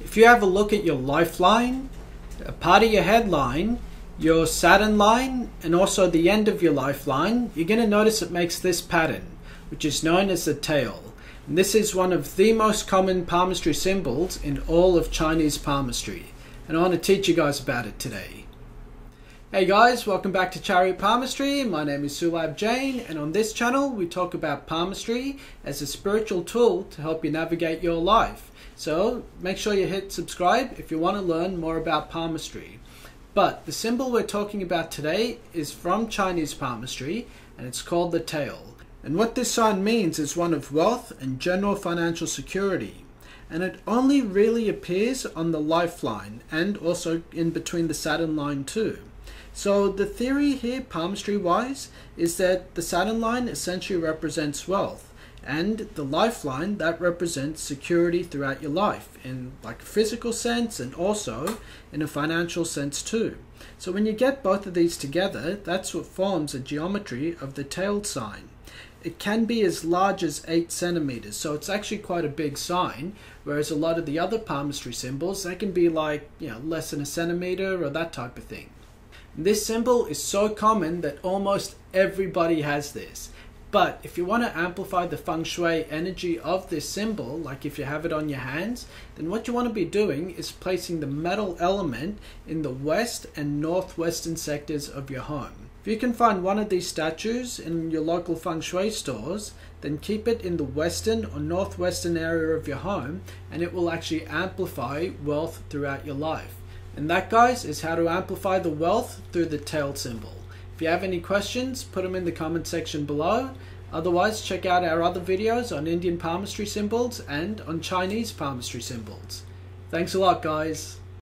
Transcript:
If you have a look at your lifeline, a part of your headline, your Saturn line, and also the end of your lifeline, you're going to notice it makes this pattern, which is known as the tail. And this is one of the most common palmistry symbols in all of Chinese palmistry. And I want to teach you guys about it today. Hey guys, welcome back to Chariot Palmistry. My name is Sulabh Jain, and on this channel we talk about palmistry as a spiritual tool to help you navigate your life. So make sure you hit subscribe if you want to learn more about palmistry. But the symbol we're talking about today is from Chinese palmistry, and it's called the tail. And what this sign means is one of wealth and general financial security. And it only really appears on the lifeline and also in between the Saturn line too. So the theory here, palmistry wise, is that the Saturn line essentially represents wealth, and the lifeline, that represents security throughout your life in like a physical sense and also in a financial sense too. So when you get both of these together, that's what forms a geometry of the tailed sign. It can be as large as 8 centimeters, so it's actually quite a big sign, whereas a lot of the other palmistry symbols, they can be like, less than a centimeter or that type of thing. This symbol is so common that almost everybody has this. But if you want to amplify the Feng Shui energy of this symbol, like if you have it on your hands, then what you want to be doing is placing the metal element in the west and northwestern sectors of your home. If you can find one of these statues in your local Feng Shui stores, then keep it in the western or northwestern area of your home, and it will actually amplify wealth throughout your life. And that, guys, is how to amplify the wealth through the tail symbol. If you have any questions, put them in the comment section below. Otherwise, check out our other videos on Indian palmistry symbols and on Chinese palmistry symbols. Thanks a lot, guys.